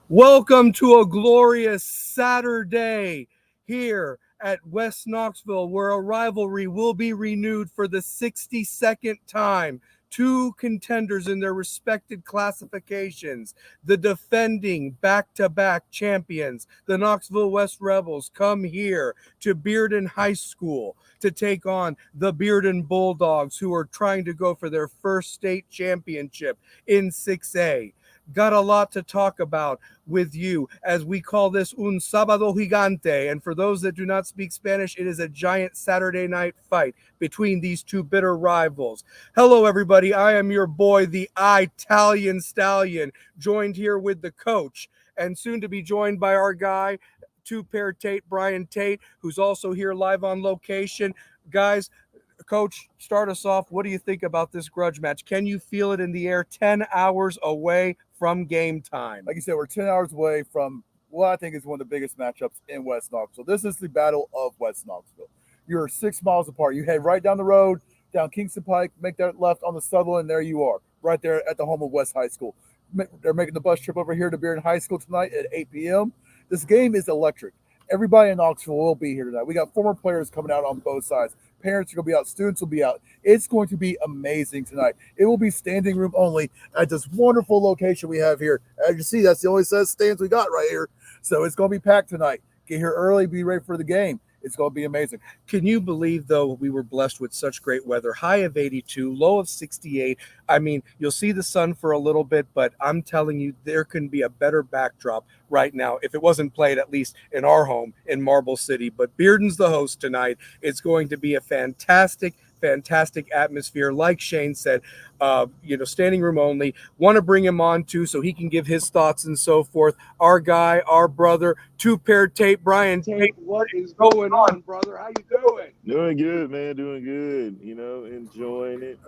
Welcome to a glorious Saturday here at West Knoxville, where a rivalry will be renewed for the 62nd time. Two contenders in their respected classifications, the defending back-to-back champions, the Knoxville West Rebels, come here to Bearden High School to take on the Bearden Bulldogs, who are trying to go for their first state championship in 6A. Got a lot to talk about with you as we call this un sábado gigante. And for those that do not speak Spanish, it is a giant Saturday night fight between these two bitter rivals. Hello, everybody. I am your boy, the Italian Stallion, joined here with the coach and soon to be joined by our guy, two-pair Tate, Brian Tate, who's also here live on location. Guys, Coach, start us off. What do you think about this grudge match? Can you feel it in the air 10 hours away from game time? Like you said, we're 10 hours away from what I think is one of the biggest matchups in West Knoxville. This is the Battle of West Knoxville. You're 6 miles apart. You head right down the road, down Kingston Pike, make that left on the Sutherland, and there you are, right there at the home of West High School. They're making the bus trip over here to Bearden High School tonight at 8 p.m. This game is electric. Everybody in Knoxville will be here tonight. We got former players coming out on both sides. Parents are going to be out. Students will be out. It's going to be amazing tonight. It will be standing room only at this wonderful location we have here. As you see, that's the only set of stands we got right here. So it's going to be packed tonight. Get here early. Be ready for the game. It's going to be amazing. Can you believe, though, we were blessed with such great weather? High of 82, low of 68. I mean, you'll see the sun for a little bit, but I'm telling you, there couldn't be a better backdrop right now if it wasn't played, at least in our home in Marble City. But Bearden's the host tonight. It's going to be a fantastic atmosphere. Like Shane said, standing room only. Want to bring him on too so he can give his thoughts and so forth. Our guy, our brother, two-pair Tate, Brian Tate. What is going on, brother? How you doing? Doing good, man. Doing good. Enjoying it.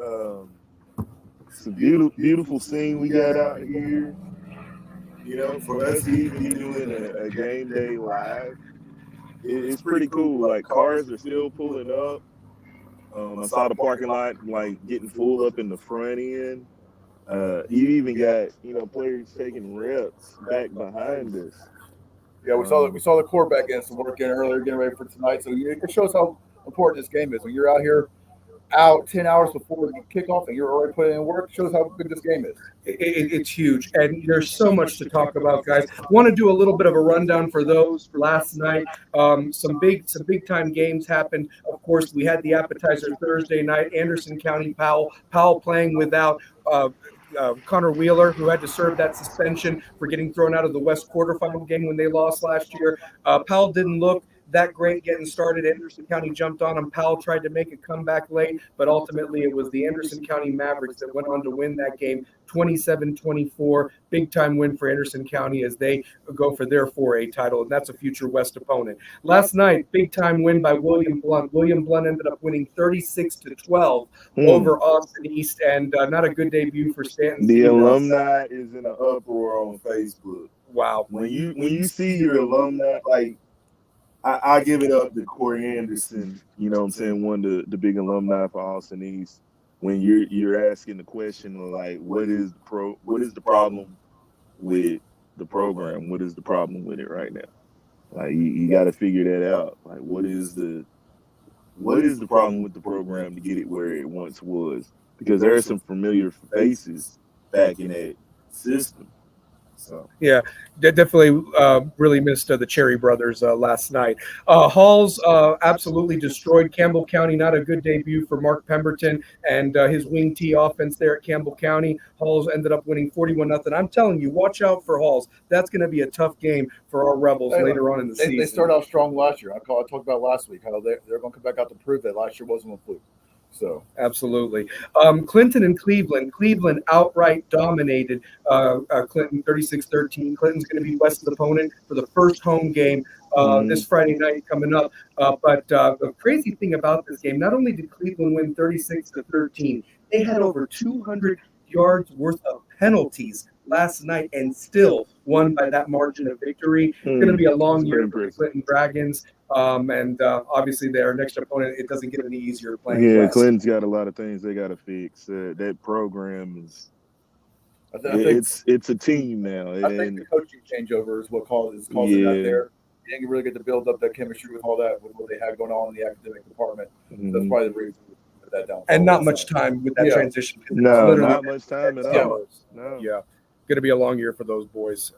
It's a beautiful scene we got out here. For us to even be doing a game day live, it's pretty cool. Like, cars are still pulling up. I saw the parking lot getting full up in the front end. You even got players taking reps back behind us. Yeah, we saw the quarterback getting some work in earlier, getting ready for tonight. So it shows how important this game is. When you're out here 10 hours before the kickoff and you're already putting in work, it shows how good this game is. It's huge, and there's so much to talk about, guys. Want to do a little bit of a rundown for those last night. Some big time games happened. Of course, we had the appetizer Thursday night. Anderson County Powell playing without Connor Wheeler, who had to serve that suspension for getting thrown out of the West quarterfinal game when they lost last year. Powell didn't look that great getting started. Anderson County jumped on him. Powell tried to make a comeback late, but ultimately it was the Anderson County Mavericks that went on to win that game 27-24. Big time win for Anderson County as they go for their 4A title, and that's a future West opponent. Last night, big time win by William Blunt. William Blunt ended up winning 36-12 over Austin East, and not a good debut for Stanton. The alumni is in an uproar on Facebook. Wow. When you see your alumni, I give it up to Corey Anderson, one of the big alumni for Austin East. When you're asking the question of what is the problem with the program? What is the problem with it right now? You got to figure that out. What is the problem with the program to get it where it once was? Because there are some familiar faces back in that system. So yeah, definitely really missed the Cherry Brothers last night. Halls absolutely destroyed Campbell County. Not a good debut for Mark Pemberton and his wing T offense there at Campbell County. Halls ended up winning 41-0. I'm telling you, watch out for Halls. That's going to be a tough game for our Rebels later on in the season. They started out strong last year. I talked about last week how they're going to come back out to prove that last year wasn't a fluke. So absolutely. Clinton and Cleveland. Cleveland outright dominated Clinton 36-13. Clinton's going to be West's opponent for the first home game this Friday night coming up. But the crazy thing about this game, not only did Cleveland win 36-13, they had over 200 yards worth of penalties last night and still won by that margin of victory. It's going to be a long year for the Clinton Dragons. And obviously their next opponent, it doesn't get any easier playing. Yeah, West. Clinton's got a lot of things they got to fix. That program is I think It's a team now. I think the coaching changeover is what causing that there. You didn't really get to build up that chemistry with all that, with what they had going on in the academic department. Mhm. That's probably the reason we put that down. And not much time with that transition. No, not much time at all. No. Yeah. Going to be a long year for those boys.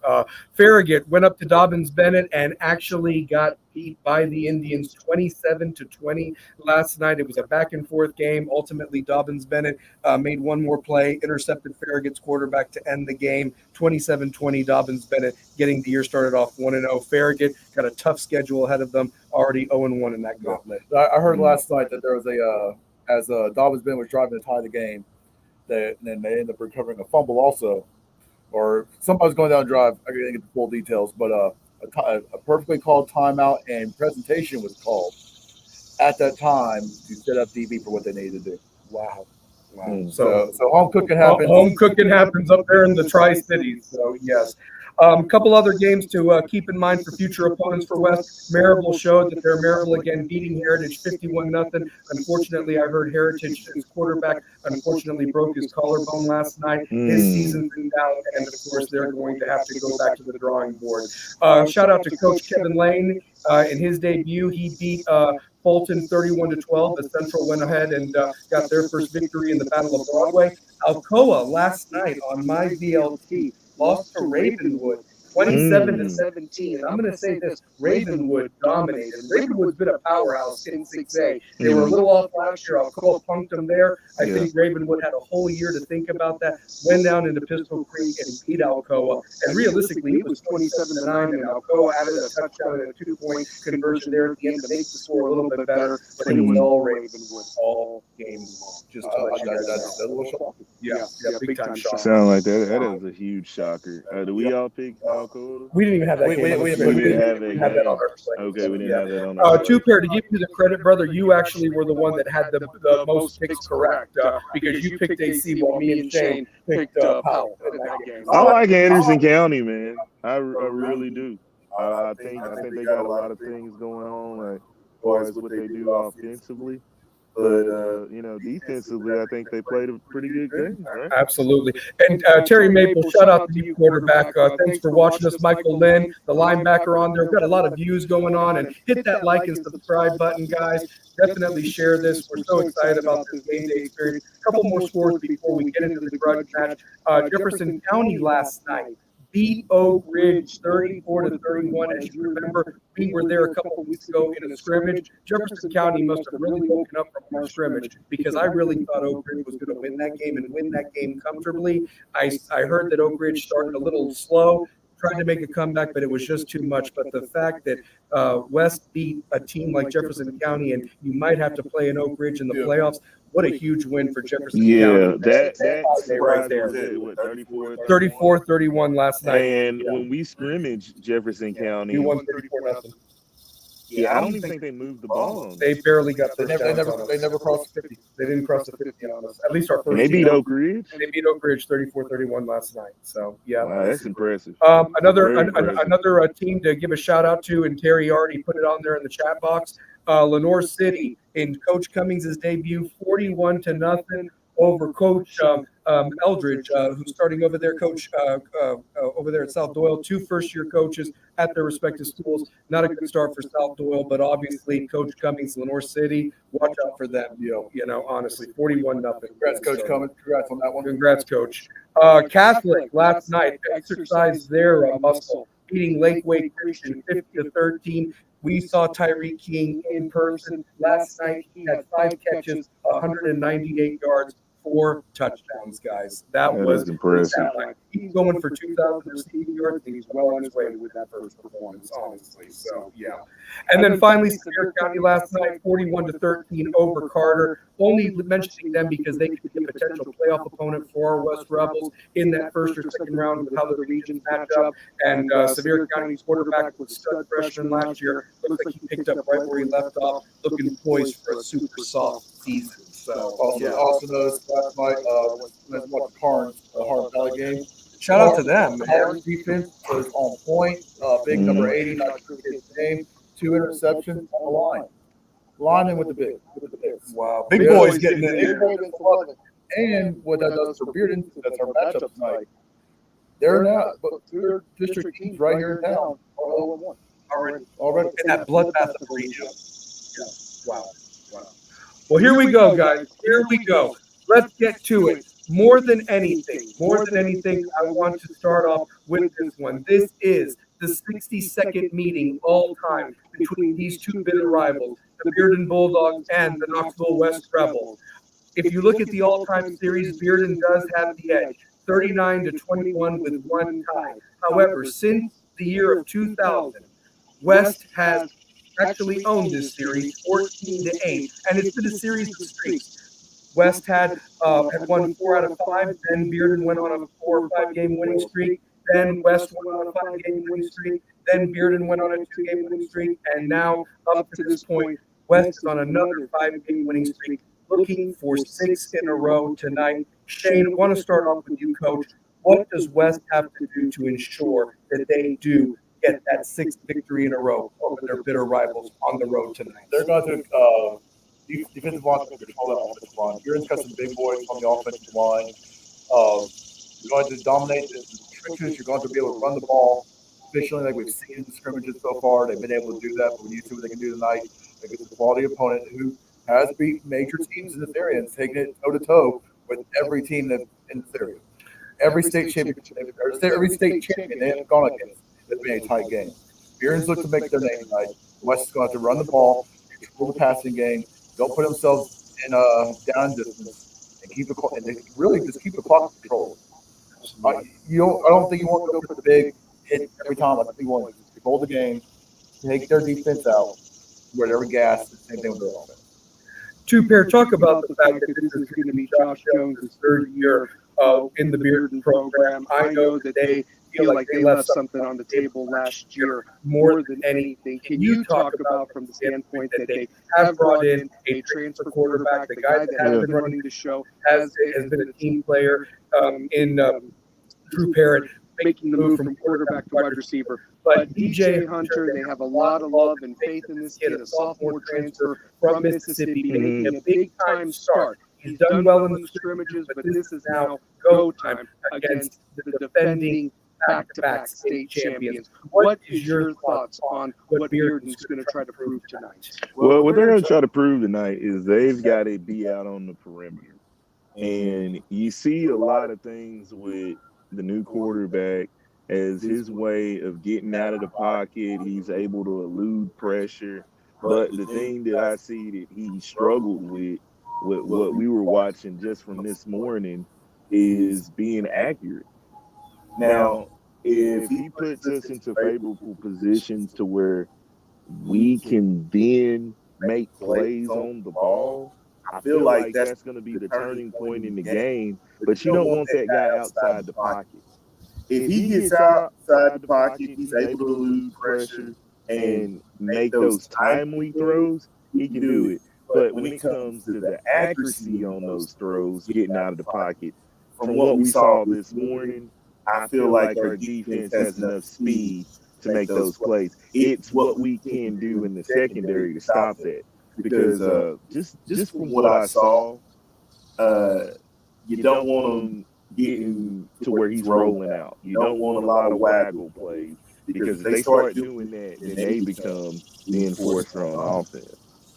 Farragut went up to Dobbins-Bennett and actually got beat by the Indians 27-20 last night. It was a back-and-forth game. Ultimately, Dobbins-Bennett made one more play, intercepted Farragut's quarterback to end the game. 27-20, Dobbins-Bennett getting the year started off 1-0. Farragut got a tough schedule ahead of them, already 0-1 in that gauntlet. I heard last night that there was as Dobbins-Bennett was driving to tie the game, then they ended up recovering a fumble also. Or somebody's going down the drive. I didn't get the full details, but a perfectly called timeout and presentation was called at that time to set up DB for what they needed to do. Wow. So home cooking happens. Home cooking happens up there in the Tri-Cities. So, yes. A couple other games to keep in mind for future opponents for West. Maryville showed that they're Maryville again beating Heritage 51-0. Unfortunately, I heard Heritage's quarterback unfortunately broke his collarbone last night. His season's been down, and of course, they're going to have to go back to the drawing board. Shout out to Coach Kevin Lane. In his debut, he beat Fulton 31-12. The Central went ahead and got their first victory in the Battle of Broadway. Alcoa last night on my VLT lost to Ravenwood 27-17. I'm going to say this: Ravenwood dominated. Ravenwood's been a powerhouse in 6A. They were a little off last year. Alcoa punked them there. I think Ravenwood had a whole year to think about that. Went down into Pistol Creek and beat Alcoa. And realistically, it was 27-9, and Alcoa added a touchdown and a 2-point conversion there at the end to make the score a little bit better. But it was all Ravenwood all game long. Just to let you guys know. Yeah, big time shocker. Sound like that. That is a huge shocker. Do we all pick Alcoa? We didn't even have that game. We didn't have that on our slate. Okay, we didn't have that on our slate. Two-pair, to give you the credit, brother, you actually were the one that had the most picks correct because you picked AC while me and Shane picked Powell in that game. I like Anderson County, man. I really do. I think they got a lot of things going on, like as far as what they do offensively. But, defensively, I think they played a pretty good game, right? Absolutely. And Terry Maple, shout out to you, quarterback. Thanks for watching us. Michael Lynn, the linebacker on there. We've got a lot of views going on. And hit that like and subscribe button, guys. Definitely share this. We're so excited about this game day experience. A couple more scores before we get into the grudge match. Jefferson County last night beat Oak Ridge 34-31. As you remember, we were there a couple of weeks ago in a scrimmage. Jefferson County must have really woken up from our scrimmage because I really thought Oak Ridge was going to win that game and win that game comfortably. I heard that Oak Ridge started a little slow, tried to make a comeback, but it was just too much. But the fact that West beat a team like Jefferson County and you might have to play in Oak Ridge in the playoffs, what a huge win for Jefferson County. Yeah, that right there. 34-31 last night. And when we scrimmaged Jefferson County, we won 34-0. Yeah, I don't even think they moved the ball. They barely got They never crossed 50. They didn't cross the 50 on us. At least our first. They beat Oak Ridge. They beat Oak Ridge 34-31 last night. So yeah, wow, that's impressive. Another team to give a shout out to, and Terry already put it on there in the chat box. Lenore City in Coach Cummings' debut, 41-0 over Coach Eldridge, who's starting over there, Coach over there at South Doyle. 2 first-year coaches at their respective schools. Not a good start for South Doyle, but obviously Coach Cummings, Lenore City, watch out for them. Honestly, 41-0. Congrats, Coach Cummings. Congrats on that one. Congrats, Coach. Catholic last night exercised their muscle, beating Lakeway Christian 50-13. We saw Tyreek King in person last night. He had 5 catches, 198 yards, 4 touchdowns, guys. That was impressive. He's going for 2,000 receiving yards, and he's well on his way with that first performance, honestly. So, yeah. And then finally, Sevier County last night, 41-13 over Carter. Only mentioning them because they could be a potential playoff opponent for our West Rebels in that first or second round with how the regions match up. And Sevier County's quarterback was stud freshman last year. Looks like he picked up right where he left off, looking poised for a super soft season. So also noticed last night when I watched the Harlem Valley game. Shout out to them. Harlem defense was on point. Big number 80, not sure his name. 2 interceptions on the line. Lining with the bigs. Wow. Big boys getting it. Big boys getting it. And what that does for Bearden, that's our matchup tonight. They're now, but their district teams right here in town are 0-1 already. In that bloodbath of a region. Yeah. Wow. Well, here we go, guys. Here we go. Let's get to it. More than anything, I want to start off with this one. This is the 62nd meeting all time between these two bitter rivals, the Bearden Bulldogs and the Knoxville West Rebels. If you look at the all-time series, Bearden does have the edge, 39-21 with one tie. However, since the year of 2000, West has actually owned this series 14-8, and it's been a series of streaks. West had won 4 out of 5, then Bearden went on a 4 or 5 game winning streak, then West went on a 5 game winning streak, then Bearden went on a 2 game winning streak, and now up to this point, West is on another 5 game winning streak, looking for 6 in a row tonight. Shane, I want to start off with you, Coach. What does West have to do to ensure that they do get that 6th victory in a row over their bitter rivals on the road tonight? They're going to defensive line to control that offensive line. Bearden's got some big boys on the offensive line. You're going to dominate the trenches. You're going to be able to run the ball efficiently, like we've seen in the scrimmages so far. They've been able to do that. But when you see what they can do tonight against a quality opponent who has beat major teams in this area and taken it toe-to-toe with every team that's in this area. Every state champion they have gone against has been a tight game. Bearden's look to make their name tonight. West is going to have to run the ball, control the passing game, don't put themselves in a down distance, and keep the clock, and really just keep the clock controlled. I don't think you want to go for the big hit every time. I think you want to control the game, take their defense out, whatever gas. The same thing with their offense. Two-pair, talk about the fact that this is going to be Josh Jones' 3rd year in the Bearden program. I know that they feel like they left something on the table last year more than anything. Can you talk about from the standpoint that they have brought in a transfer quarterback, the guy that has been running the show, has been a team player in Drew Parrott, making the move from quarterback to wide receiver. But DJ Hunter, they have a lot of love and faith in this kid, a sophomore transfer from Mississippi, making a big-time start. He's done well in the scrimmages, but this is now go time against the defending back-to-back state champions. What is your thoughts on what Bearden's going to try to prove tonight? Well, what they're going to try to prove tonight is they've got to be out on the perimeter. And you see a lot of things with the new quarterback as his way of getting out of the pocket. He's able to elude pressure. But the thing that I see that he struggled with what we were watching just from this morning is being accurate. Now, if he puts us into favorable positions to where we can then make plays on the ball, I feel like that's going to be the turning point in the game. But you don't want that guy outside the pocket. If he gets outside the pocket, he's able to elude pressure and make those timely throws, he can do it. But when it comes to the accuracy on those throws, getting out of the pocket, from what we saw this morning, I feel like our defense has enough speed to make those plays. It's what we can do in the secondary to stop that. Because just from what I saw, you don't want him getting to where he's rolling out. You don't want a lot of waggle plays. Because if they start doing that, then they become the enforcer on offense.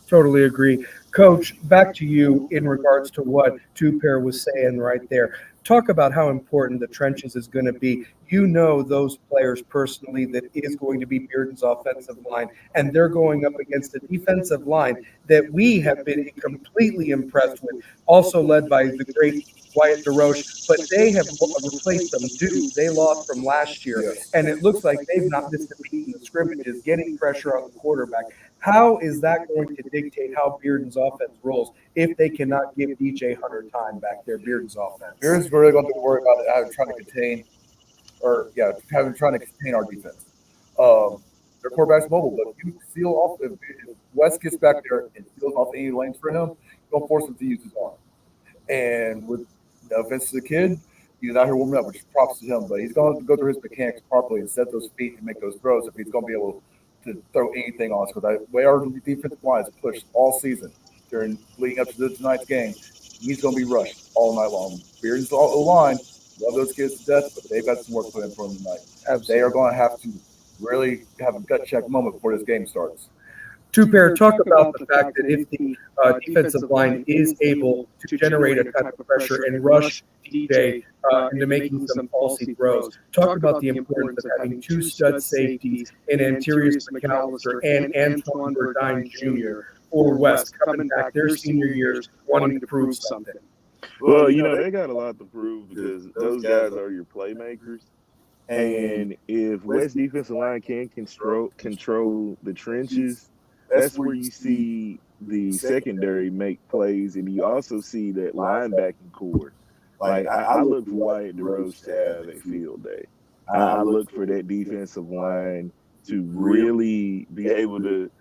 Totally agree. Coach, back to you in regards to what Two-Pair was saying right there. Talk about how important the trenches is going to be. You know those players personally that is going to be Bearden's offensive line, and they're going up against a defensive line that we have been completely impressed with, also led by the great Wyatt DeRoche, but they have replaced some dudes they lost from last year, and it looks like they've not missed a beat in the scrimmages, getting pressure on the quarterback. How is that going to dictate how Bearden's offense rolls if they cannot give DJ Hunter time back there, Bearden's offense? Bearden's really going to worry about trying to contain our defense. Their quarterback's mobile, but if you seal off, if West gets back there and seals off any lanes for him, don't force him to use his arm. And with the offense to the kid, he's out here warming up, which is props to him, but he's going to go through his mechanics properly and set those feet and make those throws if he's going to be able to throw anything on us. Because the way our defensive line is pushed all season leading up to tonight's game, he's going to be rushed all night long. Bearden's line love those kids to death, but they've got some work put in for them tonight. They are going to have to really have a gut check moment before this game starts. Two pair, talk about the fact that if the defensive line is able to generate a type of pressure and rush DJ into making some falsy throws, talk about the importance of having two stud safeties in Antarius McAllister and Antoine Verdine Jr. for West coming back their senior years wanting to prove something. Well, they got a lot to prove because those guys are your playmakers. And if West defensive line can control the trenches, that's where you see the secondary make plays, and you also see that linebacking core. Like I look for Wyatt DeRoche to have a field day. I look for that defensive line to really be able to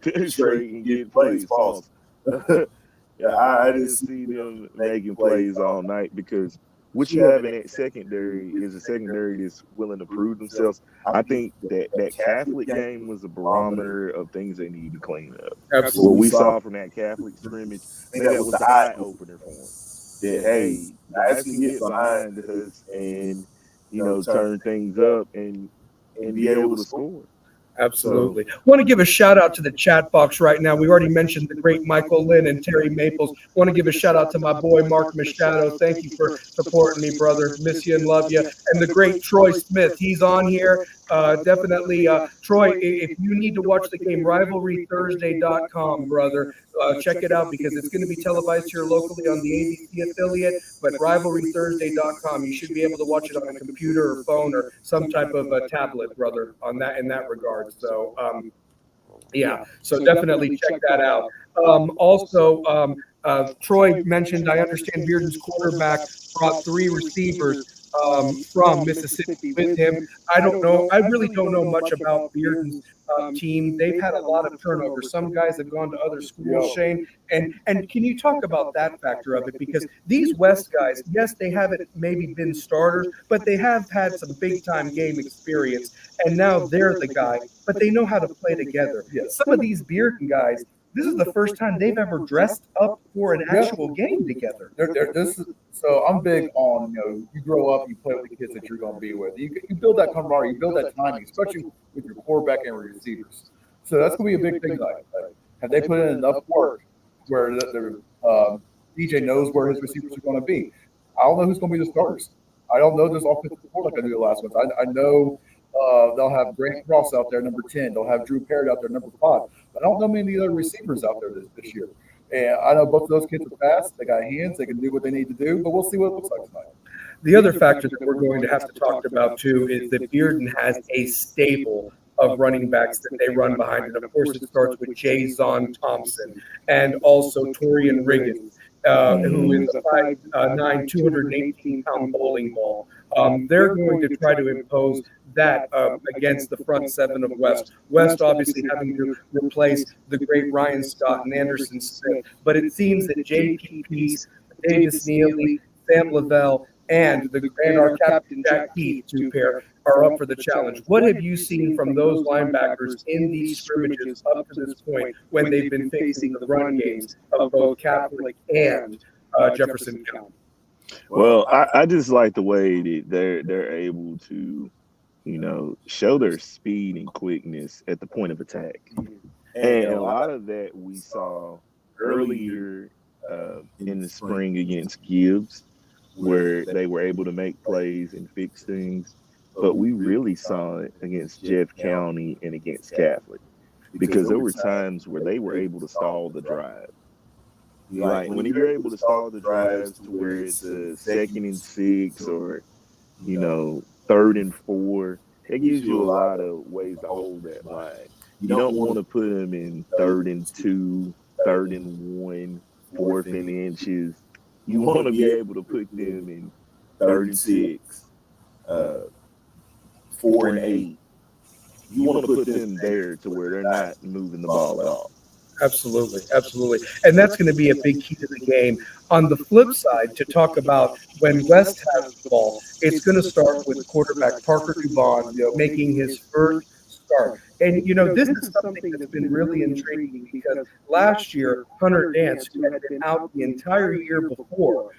penetrate and get plays false. I just see them making plays all night because what you have in that secondary is a secondary that's willing to prove themselves. I think that Catholic game was a barometer of things they need to clean up. Absolutely. What we saw from that Catholic scrimmage, I think that was the eye opener for them. That, hey, guys can get behind us and, turn things up and be able to score. Absolutely. Want to give a shout out to the chat box right now. We already mentioned the great Michael Lynn and Terry Maples. Want to give a shout out to my boy Mark Machado. Thank you for supporting me, brother. Miss you and love you. And the great Troy Smith. He's on here. Definitely, Troy, if you need to watch the game, rivalrythursday.com, brother. Check it out because it's going to be televised here locally on the ABC affiliate, but rivalrythursday.com. You should be able to watch it on a computer or phone or some type of tablet, brother, in that regard. So, so definitely check that out. Troy mentioned, I understand Bearden's quarterback brought 3 receivers from Mississippi with him. I don't know. I really don't know much about Bearden's team. They've had a lot of turnover. Some guys have gone to other schools, Shane. And can you talk about that factor of it? Because these West guys, yes, they haven't maybe been starters, but they have had some big-time game experience. And now they're the guy, but they know how to play together. Some of these Bearden guys, this is the first time they've ever dressed up for an actual game together. So I'm big on, you grow up, you play with the kids that you're going to be with. You build that camaraderie, you build that timing, especially with your quarterback and receivers. So that's going to be a big thing tonight. Have they put in enough work where DJ knows where his receivers are going to be? I don't know who's going to be the starters. I don't know this offensive support like I knew the last ones. I know they'll have Grant Cross out there, number 10. They'll have Drew Parrott out there, number 5. I don't know many other receivers out there this year. And I know both of those kids are fast. They got hands. They can do what they need to do. But we'll see what it looks like tonight. The other factor that we're going to have to talk about, too, is that Bearden has a stable of running backs that they run behind. And, of course, it starts with Jason Thompson and also Torian Riggins, who is a 5'9", 218-pound bowling ball. They're going to try to impose that against the front 7 of West. West obviously having to replace the great Ryan Scott and Anderson Smith. But it seems that J.P. Peace, Davis Neely, Sam Lavelle, and our captain Jack Keith, 2 pair, are up for the challenge. What have you seen from those linebackers in these scrimmages up to this point when they've been facing the run games of both Catholic and Jefferson County? Well, I just like the way that they're able to, show their speed and quickness at the point of attack. And a lot of that we saw earlier in the spring against Gibbs, where they were able to make plays and fix things. But we really saw it against Jeff County and against Catholic because there were times where they were able to stall the drive. Like when you're able to stall the drives to where it's a 2nd and 6 or, 3rd and 4, it gives you a lot of ways to hold that line. You don't want to put them in 3rd and 2, 3rd and 1, 4th and inches. You want to be able to put them in 3rd and 6, 4 and 8. You want to put them there to where they're not moving the ball at all. Absolutely. And that's going to be a big key to the game. On the flip side, to talk about when West has the ball, it's going to start with quarterback Parker Dubon making his first start. And, this is something that's been really intriguing because last year, Hunter Dance, who had been out the entire year before,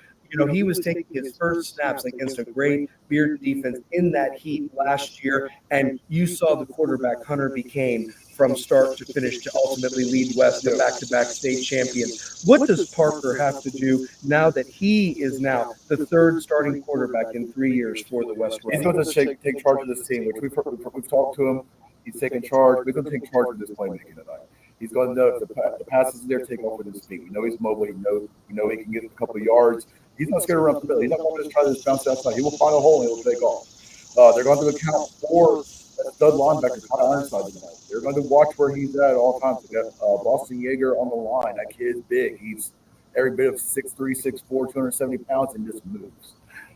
he was taking his first snaps against a great Bearden defense in that heat last year, and you saw the quarterback Hunter became from start to finish to ultimately lead West to back-to-back state champions. What does Parker have to do now that he is now the third starting quarterback in 3 years for the West? He's going to take charge of this team, which we've talked to him. He's taking charge. We're going to take charge of this playmaking tonight. He's going to know if the passes are there, take off with his feet. We know he's mobile. We know he can get a couple of yards. He's not scared to run up the middle. He's not going to just try to just bounce outside. He will find a hole and he'll take off. They're going to account for that stud linebacker, Kyle Ironside tonight. They're going to watch where he's at all times. They got Boston Yeager on the line. That kid is big. He's every bit of 6'3", 6'4", 270 pounds, and just moves.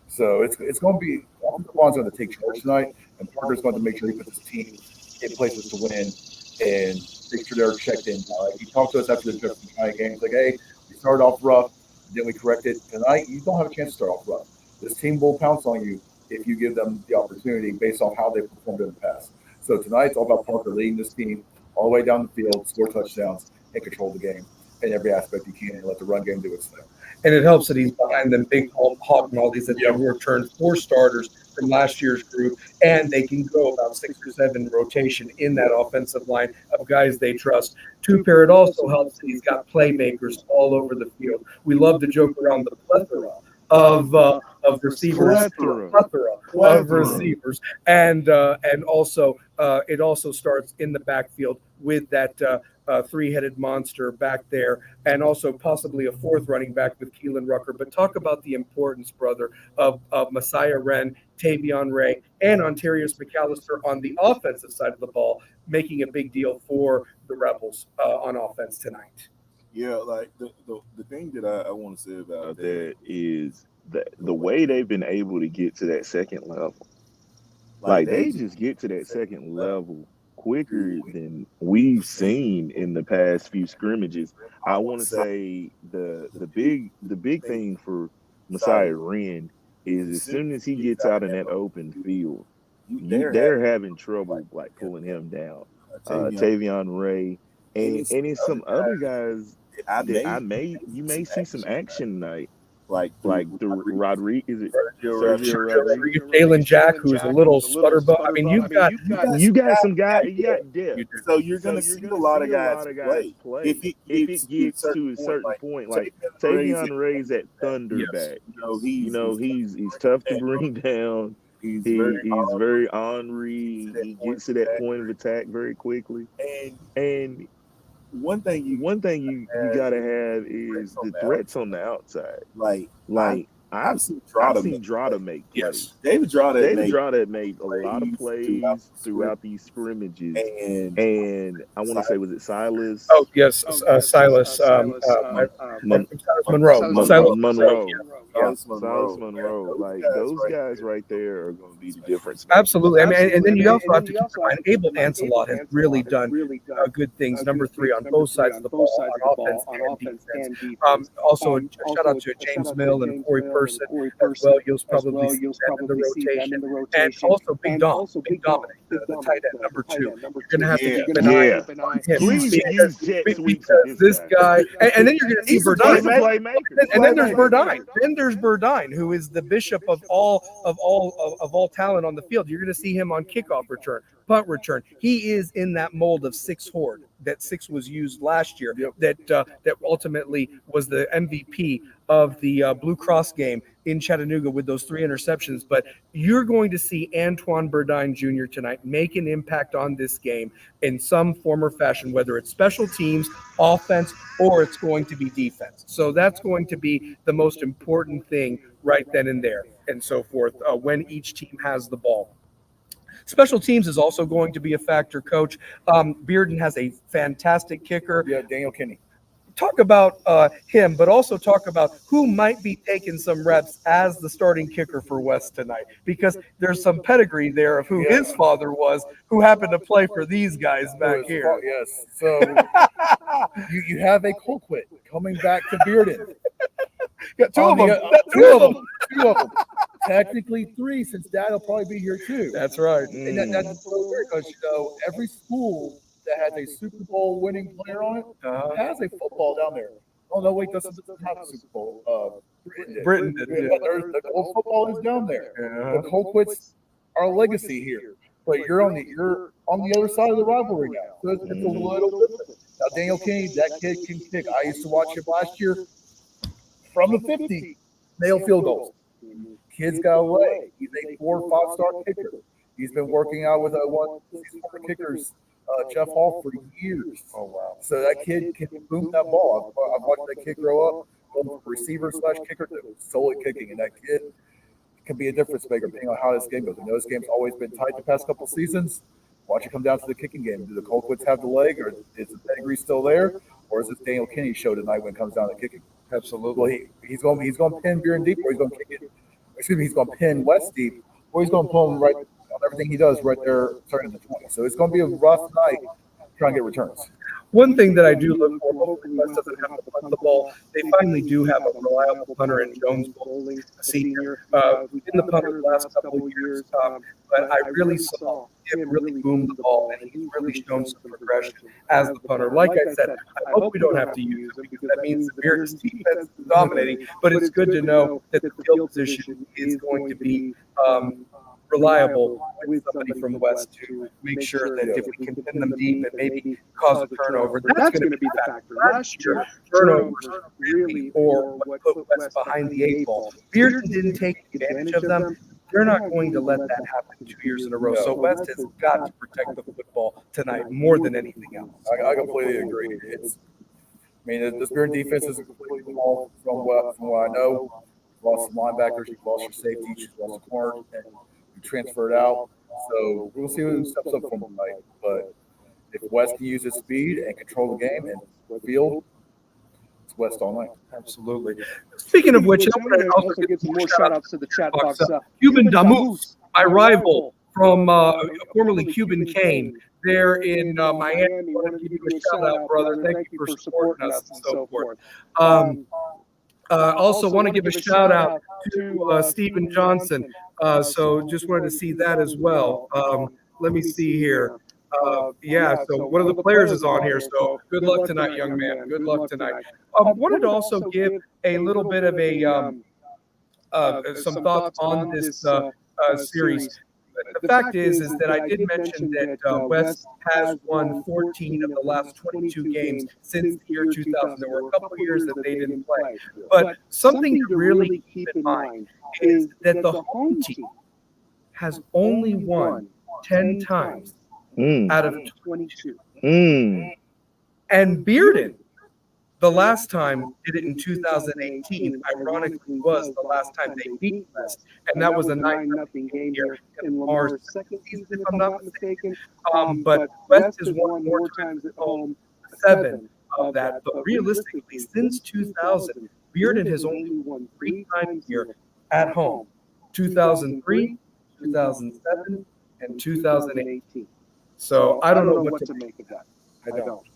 So it's going to be – offensive line's going to take charge tonight, and Parker's going to make sure he puts his team in places to win and make sure they're checked in. He talked to us after the Jefferson County game. He's like, hey, we started off rough, then we corrected. Tonight, you don't have a chance to start off rough. This team will pounce on you if you give them the opportunity based on how they performed in the past. So tonight, it's all about Parker leading this team all the way down the field, score touchdowns, and control the game in every aspect you can, and let the run game do its thing. And it helps that he's behind them big Hawk and all these that have returned 4 starters from last year's group, and they can go about 6 or 7 rotation in that offensive line of guys they trust. Two-pair, it also helps that he's got playmakers all over the field. We love to joke around the plethora of receivers, plethora of receivers, and also it also starts in the backfield with that 3-headed monster back there, and also possibly a 4th running back with Keelan Rucker. But talk about the importance, brother, of Messiah Wren, Tavion Ray, and Ontarius McAllister on the offensive side of the ball, making a big deal for the Rebels on offense tonight. Yeah, like the thing that I want to say about that is that the way they've been able to get to that second level, like they just get to that second level quicker than we've seen in the past few scrimmages. I want to say the big thing for Messiah Wren is as soon as he gets out in that open field, they're having trouble like pulling him down. Tavion Ray and it's some other guys that you may see some action tonight. Like the Rodriguez, is it Sergio Rodriguez? Jalen Jack, who's a little sputterbutt. I mean, you got some guys, you got depth. So you're gonna see a lot of guys play. If it gets to a certain point, like Tavion Ray's at Thunderback. He's tough to bring down. He's very ornery. He gets to that point of attack very quickly. And one thing you gotta have is the threats on the outside. I've seen Drada make plays. Yes. David Drada made a lot of plays throughout these scrimmages. And I want to say, was it Silas? Oh, yes, Silas Monroe. Silas Monroe. Like, those guys right there are going to be the difference. Absolutely. I mean, and then you also have to keep in mind, Abel Ancelot has really done good things. Number 3 on both sides of the ball, on offense and defense. Also, a shout out to James Mill and Corey Person as well. You'll probably see that in the rotation. And also Big Dominic, the tight end, number 2. You're going to have to keep an eye on him. Because this guy, and then you're going to see Burdine. And then there's Burdine. Burdine, who is the bishop of all talent on the field. You're going to see him on kickoff return, punt return. He is in that mold of 6 Horde. That 6 was used last year. Yep. That ultimately was the MVP of the Blue Cross game in Chattanooga with those 3 interceptions. But you're going to see Antoine Burdine Jr. tonight make an impact on this game in some form or fashion, whether it's special teams, offense, or it's going to be defense. So that's going to be the most important thing right then and there and so forth when each team has the ball. Special teams is also going to be a factor, Coach. Bearden has a fantastic kicker. Yeah, Daniel Kinney. Talk about him, but also talk about who might be taking some reps as the starting kicker for West tonight, because there's some pedigree there of who his father was, who happened to play for these guys back here. Yes. So you have a Colquitt coming back to Bearden. Got two of them. Technically 3, since Dad will probably be here too. That's right. And that's weird because every school that has a Super Bowl winning player on it has a football down there. Oh no, wait, doesn't have a Super Bowl Britain did. Yeah. The old football is down there. Yeah. The Colquitts are a legacy here, but you're on the other side of the rivalry now. So it's a little different. Now Daniel King, that kid can kick. I used to watch him last year from the 50, nail field goals. Kid's got a leg. He's a 4 or 5-star kicker. He's been working out with one of these former kickers, Jeff Hall, for years. Oh wow! So that kid can boom that ball. I've watched that kid grow up, go from receiver/kicker to solely kicking, and that kid can be a difference maker depending on how this game goes. I know this game's always been tight the past couple seasons. Watch it come down to the kicking game. Do the Colquitts have the leg, or is the pedigree still there, or is this Daniel Kinney show tonight when it comes down to kicking? Absolutely. Well, he's going to pin Bearden deep, or he's going to kick it. Excuse me, he's going to pin West deep, or he's going to pull him right on everything he does right there, starting at the 20. So it's going to be a rough night trying to get returns. One thing that I do look for, hopefully West doesn't have to punt the ball. They finally do have a reliable punter in Jones Bowling, a senior. We've been the punter the last couple of years, but I really saw him really boom the ball, and he's really shown some progression as the punter. Like I said, I hope we don't have to use him because that means the Bearden's defense is dominating, but it's good to know that the field position is going to be reliable with somebody from West to make sure that if we can pin them deep and maybe cause a turnover, that's going to be the factor. Last year, turnovers really or what put West behind the 8 ball. Bearden didn't take advantage of them. They're not going to let that happen 2 years in a row. So West has got to protect the football tonight more than anything else. I completely agree. This Bearden defense is completely off from what I know. You've lost some linebackers, you've lost your safety, you've lost a corner, and you transferred out. So we'll see who steps up from tonight. But if West can use his speed and control the game and the field, it's West all night. Absolutely. Speaking of which, I want to also give some more shout-outs to the chat box. Cuban Damus, my rival from formerly Cuban Kane, there in Miami. I want to give you a shout-out, brother. Thank you for supporting us and so forth. Also want to give a shout-out to Stephen Johnson. So just wanted to see that as well. Let me see here. So one of the players is on here, so good luck tonight, young man. Good luck tonight. Wanted to also give a little bit of some thoughts on this series. The fact is that I did mention that West has won 14 of the last 22 games since the year 2000. There were a couple of years that they didn't play. But something to really keep in mind is that the home team has only won 10 times out of 22. And Bearden, the last time did it in 2018, ironically was the last time they beat West. And that was a 9-0 game here in Lamar's second season, if I'm not mistaken. But West has won more times at home, 7 of that. But realistically, since 2000, Bearden has only won 3 times here at home. 2003, 2007, and 2018. So I don't know what to make of that. I don't.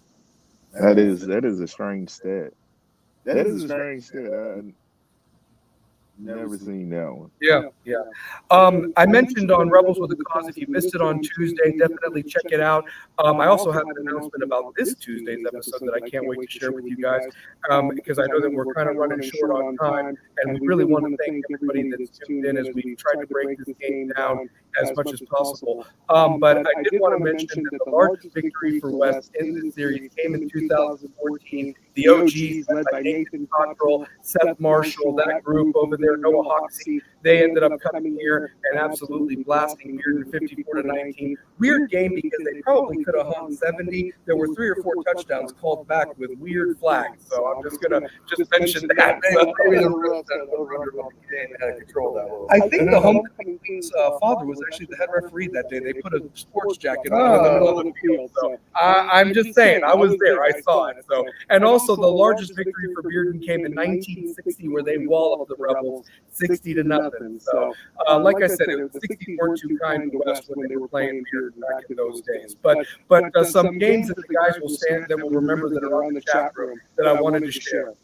That is a strange stat. That is a strange stat. I've never seen that one. Yeah. I mentioned on Rebels with a Cause, if you missed it on Tuesday, definitely check it out. I also have an announcement about this Tuesday's episode that I can't wait to share with you guys, because I know that we're kind of running short on time, and we really want to thank everybody that's tuned in as we try to break this game down as much as possible. But I did want to mention that the largest victory for West in this series came in 2014. The OGs, led by Nathan Cottrell, Seth Marshall, that group over there, Noah Hoxie, they ended up coming here and absolutely blasting Bearden 54-19. Weird game because they probably could have hung 70. There were 3 or 4 touchdowns called back with weird flags. So I'm just gonna mention that. I think the homecoming team's father was actually the head referee that day. They put a sports jacket on in the middle of the field. So I'm just saying, I was there, I saw it. So, and also the largest victory for Bearden came in 1960, where they walloped the Rebels 60-0. So, like I said, it was 60 weren't too kind to West when they were playing Bearden back in those days. But some games that the guys will remember that are on the chat room that I wanted to share.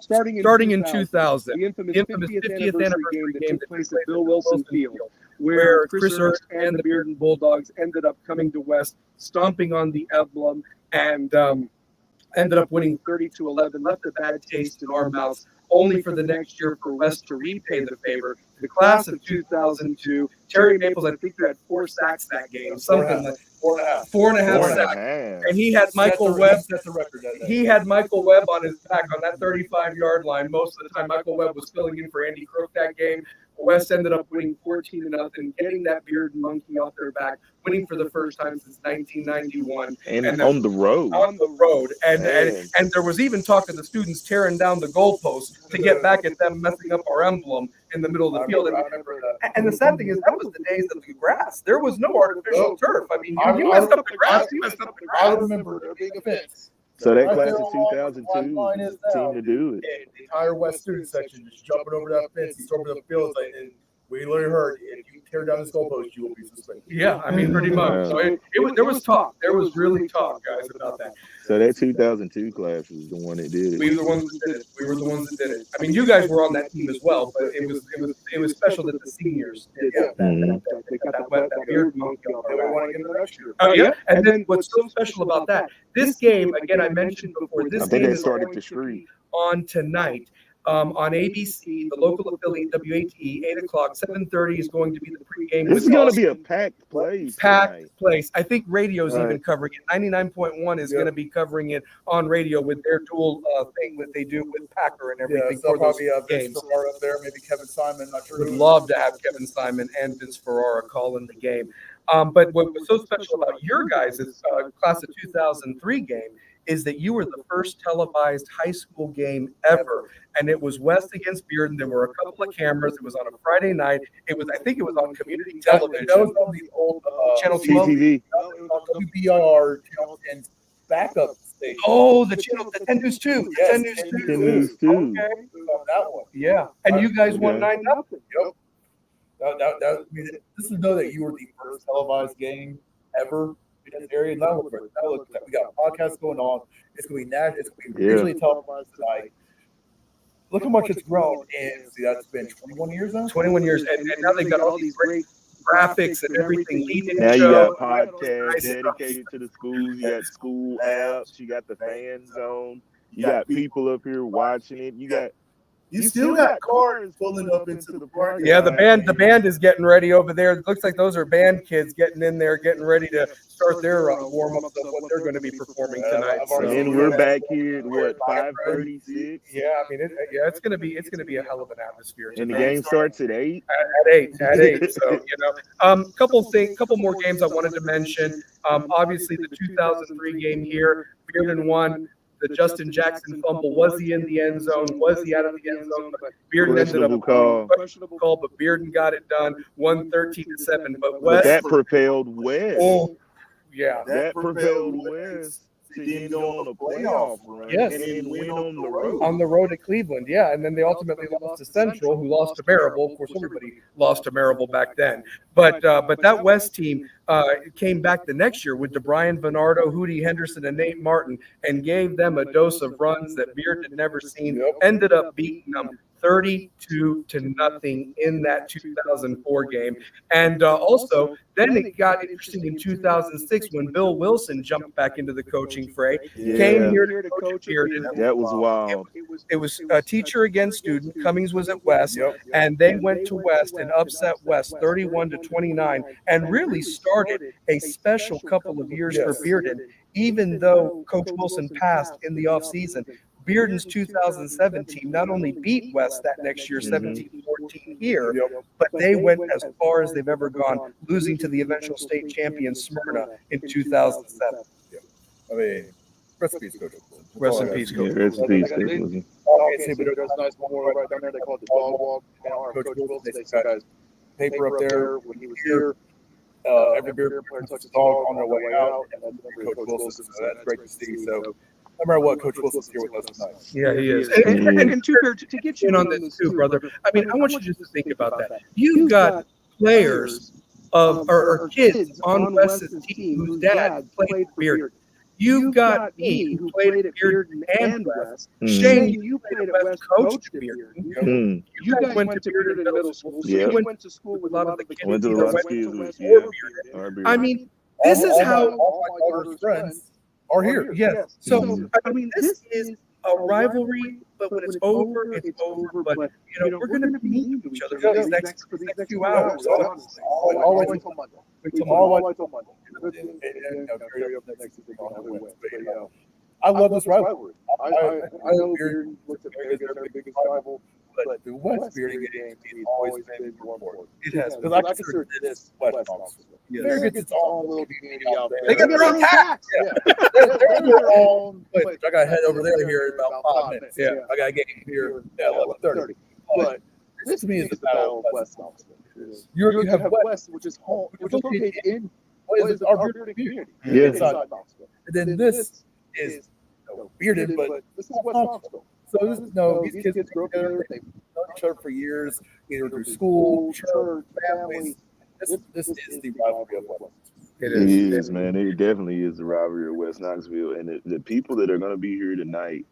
Starting in 2000, the infamous 50th anniversary game that took place at Bill Wilson Field, where Chris Ertz and the Bearden Bulldogs ended up coming to West, stomping on the emblem, and ended up winning 30-11, left a bad taste in our mouths, only for the next year for West to repay the favor. The class of 2002, Terry Maples, I think you had 4 sacks that game, something like 4.5 sacks. And he had Michael Webb. That's the record. He had Michael Webb on his back on that 35-yard line. Most of the time, Michael Webb was filling in for Andy Crook that game. West ended up winning 14-0, getting that Bearden monkey off their back, winning for the first time since 1991. And on the road. On the road. And there was even talk of the students tearing down the goalposts to get back at them messing up our emblem in the middle of the field. And the sad thing is, that was the days of the grass. There was no artificial turf. I mean, you messed up the grass. You messed up the grass. I remember there being a fence. So that class of 2002 seemed to do it. The entire West student section just jumping over that fence, storming the field, and we literally heard, if you tear down this goalpost, you will be suspended. Yeah, I mean, pretty much. So there was talk. There was really talk, guys, about that. So that 2002 class was the one that did it. We were the ones that did it. We were the ones that did it. I mean, you guys were on that team as well, but it was special that the seniors did that. They got that weird monkey on They their want back. to get it next year. Oh yeah, and then what's so special about that? This game, again, I mentioned before. This I think game they is started going the to streak. be on tonight. On ABC, the local affiliate WATE, 8 o'clock, 7:30 is going to be the pregame. This is going to be a packed place. Packed place. I think radio's even covering it. 99.1 is going to be covering it on radio with their dual thing that they do with Packer and everything for those games. Ferrara up there, maybe Kevin Simon. Not sure. Would love to have Kevin Simon and Vince Ferrara calling the game. But what was so special about your guys' class of 2003 game is that you were the first televised high school game ever. And it was West against Bearden. There were a couple of cameras. It was on a Friday night. I think it was on community television. That was on the old Channel 12. CTV. WBIR channel and backup station. Oh, the channel, the 10 News 2. Yes, 10 News 2. 10 News 2. Okay. It was on that one. Yeah. And you guys won Okay. 9-0. Yep. I mean, this is know that you were the first televised game ever in this area. Now look, we got podcasts going on. It's going to be national. It's going to be regionally televised tonight. Look how much it's grown. And see, that's been 21 years now. 21 years. And now they've got all these great graphics and everything leading Now the you show. got podcasts dedicated to the schools. You got school apps. You got the fan zone. You got people up here watching it. You still got cars pulling up into the parking Yeah, lot. the band is getting ready over there. It looks like those are band kids getting in there, getting ready to start their warm-ups of what they're going to be performing tonight. I've So, already And we're back here at what, 5:36? yeah, I mean, it's going to be a hell of an atmosphere. And the tonight. game starts at 8. At 8. So, couple more games I wanted to mention. Obviously, the 2003 game here, Bearden won. The Justin Jackson fumble, was he in the end zone? Was he out of the end zone? But Bearden ended up questionable call, but Bearden got it done, 13-7. But But West, that propelled West. oh, yeah. That propelled West to then go on a playoff run Yes. and then win on the road. On the road at Cleveland, yeah, and then they ultimately lost to Central, who lost to Marable. Of course, everybody lost to Marable back then. But that West team came back the next year with DeBrian Venardo, Hootie Henderson, and Nate Martin, and gave them a dose of runs that Beard had never seen. Ended up beating them 32-0 in that 2004 game. And also, then it got interesting in 2006 when Bill Wilson jumped back into the coaching fray. Yeah. Came here to coach Bearden. That was wild. It was a teacher against student. Cummings was at West, and they went to West and upset West 31-29, and really started a special couple of years for Bearden. Even though Coach Wilson passed in the offseason, Bearden's 2007 team not only beat West that next year, 17-14 here, but they went as far as they've ever gone, losing to the eventual state champion Smyrna in 2007. I mean, rest in peace, Coach. Rest in peace, Coach. Yeah, rest in peace, Coach Wilson. Okay, but there's a nice memorial right down there. They call it the dog walk. Coach Wilson, they got paper up there when he was here. Every beer player touches a dog on their way out, and then Coach Wilson. So that's great to see. So no matter what, Coach Wilson's here with us tonight. Yeah, he is. And to get you in on this too, brother, I mean, I want you just to think about that. You've got players or kids on West's team whose dad played Bearden. You've got me who played at Bearden and West. Shane, you played at West, coached Bearden. You guys went to Bearden Middle School. So you went to school with a lot of the kids Went to a either lot of went to kids. West Yeah. or Bearden. I mean, this is how all my daughter's friends are here. Yes. So I mean, this is a rivalry, but when it's over, it's over. But we're going to be mean to each other for these next few hours. Honestly, all the way till Monday. All the way till Monday. I love this rivalry. I know Bearden looks at Bearden as their biggest rival, but the West Bearden game has always been more important. it has. Because I consider this West Knoxville. Bearden gets its own little community out there. They got their own tax. They're their own. I got to head over there here in about 5 minutes. Yeah. I got to get here at 11:30. But this to me is the battle of West Knoxville. You have West, which is home, which is located in what is our Bearden community inside Knoxville. And then this is Bearden, but this is West Knoxville. So this is these kids grew up together. They've known each other for years, either through school, church, families. This is the rivalry of West. It is, man. It definitely is the rivalry of West Knoxville, and the people that are going to be here tonight,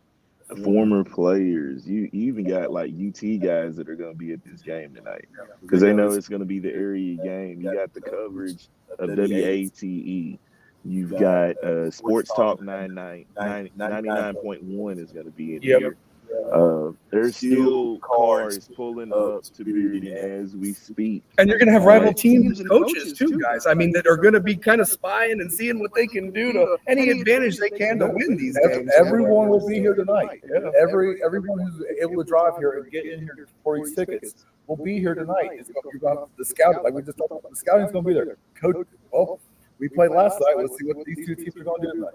the former players. You even got like UT guys that are going to be at this game tonight because they know it's going to be the area game. You got the coverage of WATE. You've got Sports Talk 99.1 is going to be in here. There's still cars pulling up to Bearden as we speak. And you're going to have rival teams and coaches too, guys. I mean, that are going to be kind of spying and seeing what they can do to any advantage they can to win these games. Everyone will be here tonight. Everyone who's able to drive here and get in here for these tickets will be here tonight. The scouting, like we just talked about, the scouting's going to be there. Coach, we played last night. Let's see what these two teams are going to do tonight.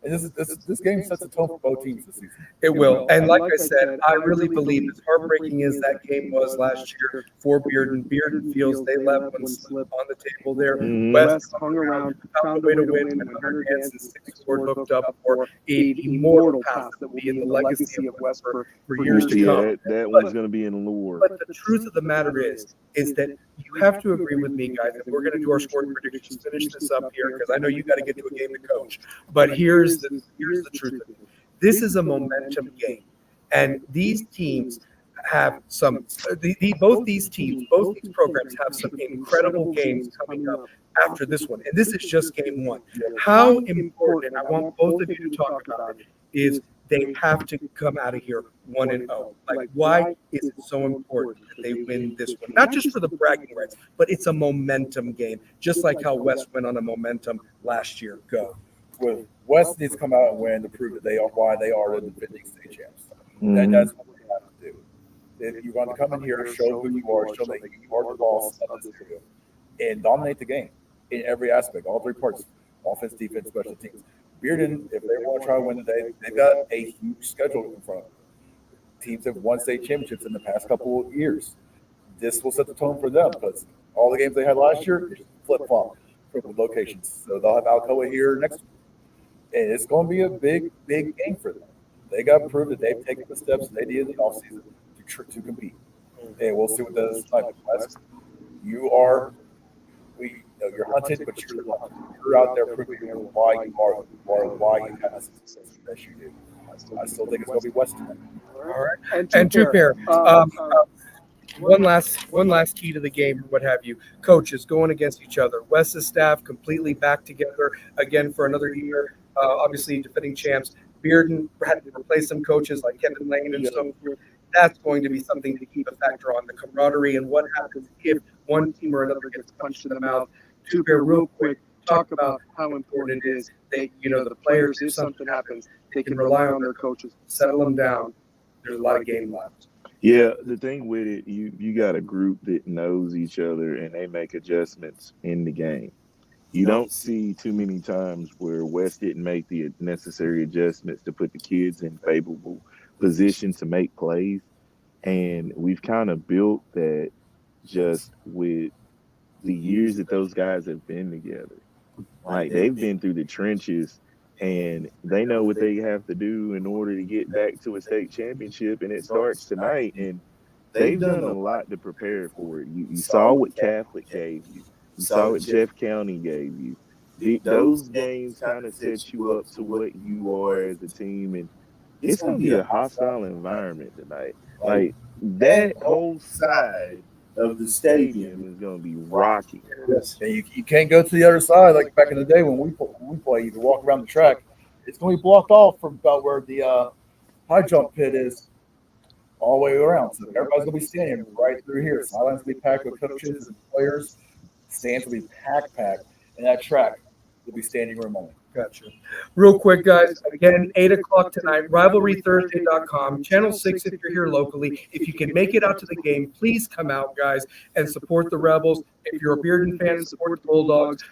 And this game sets a tone for both teams this season. It will. And like I said, I really believe, as heartbreaking as that game was last year for Bearden, Bearden feels they left one slip on the table there. West hung around, found a way to win, and Hunter Hansen's 6-score hooked up for an immortal pass that will be in the legacy of West for years to come. That one's going to be in lore. But the truth of the matter is that you have to agree with me, guys, that we're going to do our score predictions, finish this up here, because I know you got to get to a game to coach. But here's the truth of it. This is a momentum game, and these teams have some. Both these programs have some incredible games coming up after this one, and this is just game one. How important, and I want both of you to talk about it, is they have to come out of here 1-0. Like, why is it so important that they win this one? Not just for the bragging rights, but it's a momentum game, just like how West went on a momentum last year. Go. Well, West needs to come out and win to prove that they are why they are the defending state champs. That's what we have to do. If you want to come in here, show who you are, show that you are the boss of this field, and dominate the game in every aspect, all three parts: offense, defense, special teams. Bearden, if they want to try to win today, they've got a huge schedule in front of them. Teams have won state championships in the past couple of years. This will set the tone for them because all the games they had last year flip-flop from the locations. So they'll have Alcoa here next week. And it's going to be a big, big game for them. They got to prove that they've taken the steps they did in the offseason to compete. And we'll see what does tonight. You're hunted, but you're out there proving why you are why you have the success that you do. I still think it's going to be West tonight. All right. And two pair. One last key to the game, or what have you. Coaches going against each other. West's staff completely back together again for another year. Obviously, defending champs. Bearden had to replace some coaches like Kevin Lane and so forth. That's going to be something to keep a factor on, the camaraderie and what happens if one team or another gets punched in the mouth. Two pair, real quick, talk about how important it is that the players, if something happens, they can rely on their coaches, settle them down. There's a lot of game left. Yeah, the thing with it, you got a group that knows each other and they make adjustments in the game. You don't see too many times where West didn't make the necessary adjustments to put the kids in favorable position to make plays. And we've kind of built that just with the years that those guys have been together. Like, they've been through the trenches and they know what they have to do in order to get back to a state championship, and it starts tonight. And they've done a lot to prepare for it. You saw what Catholic gave you. You saw what Jeff County gave you. Those games kind of set you up to what you are as a team, and it's going to be a hostile environment tonight. Like, that whole side of the stadium is going to be rocky. Yes. And you can't go to the other side like back in the day when we play. You can walk around the track it's going to be blocked off from about where the high jump pit is all the way around. So everybody's going to be standing right through here. Sidelines will be packed with coaches and players. Stands will be packed. And that track will be standing room only. Gotcha. Real quick, guys, again, 8 o'clock tonight, rivalrythursday.com, Channel 6 if you're here locally. If you can make it out to the game, please come out, guys, and support the Rebels. If you're a Bearden fan, support the Bulldogs.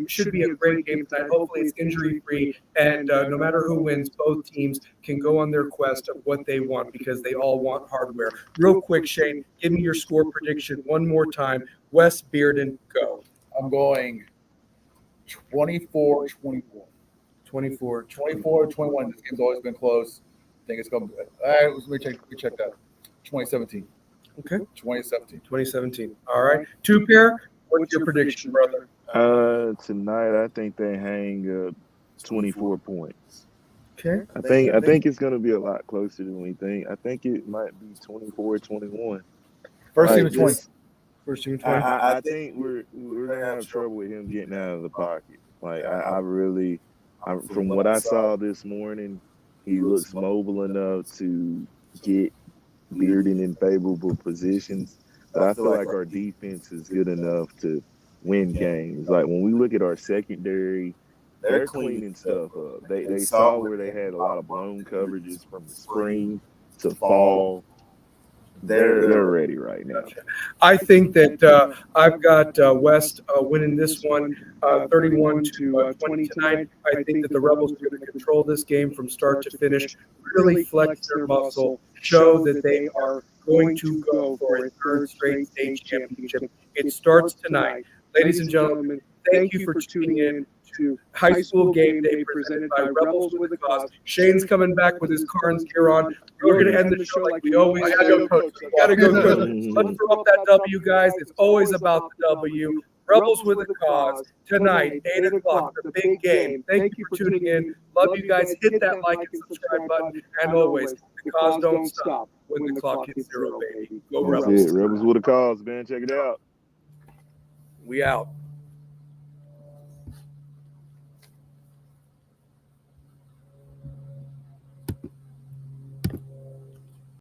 Should be a great game tonight. Hopefully it's injury-free, and no matter who wins, both teams can go on their quest of what they want because they all want hardware. Real quick, Shane, give me your score prediction one more time. West Bearden, go. I'm going 24-24. 24-21. This game's always been close. I think it's going to be. Let me check that. 2017. Okay. 2017. 2017. All right. Two pair. What's your prediction, brother? Tonight I think they hang 24 points. Okay. I think it's going to be a lot closer than we think. I think it might be 24-21. First team of 20. First team of 20. I think we're going to have trouble with him getting out of the pocket. Like I really, from what I saw this morning, he looks mobile enough to get Bearden in favorable positions. But I feel like our defense is good enough to win games. Like when we look at our secondary, they're cleaning stuff up. They saw where they had a lot of blown coverages from the spring to fall. They're ready right now. I think that I've got West winning this one 31-20 tonight. I think that the Rebels are going to control this game from start to finish, really flex their muscle, show that they are going to go for a third straight state championship. It starts tonight. Ladies and gentlemen, thank you for tuning in to High School Game Day presented by Rebels with a Cause. Shane's coming back with his Carnes gear on. We're going to end the show like we always do. Gotta go, coach. Let's throw up that W, guys. It's always about the W. Rebels with a Cause tonight, 8 o'clock, the big game. Thank you for tuning in. Love you guys. Hit that like and subscribe button. And always, the cause don't stop when the clock hits 0, baby. Go That's Rebels. it. Rebels with a Cause, man. Check it out. We out.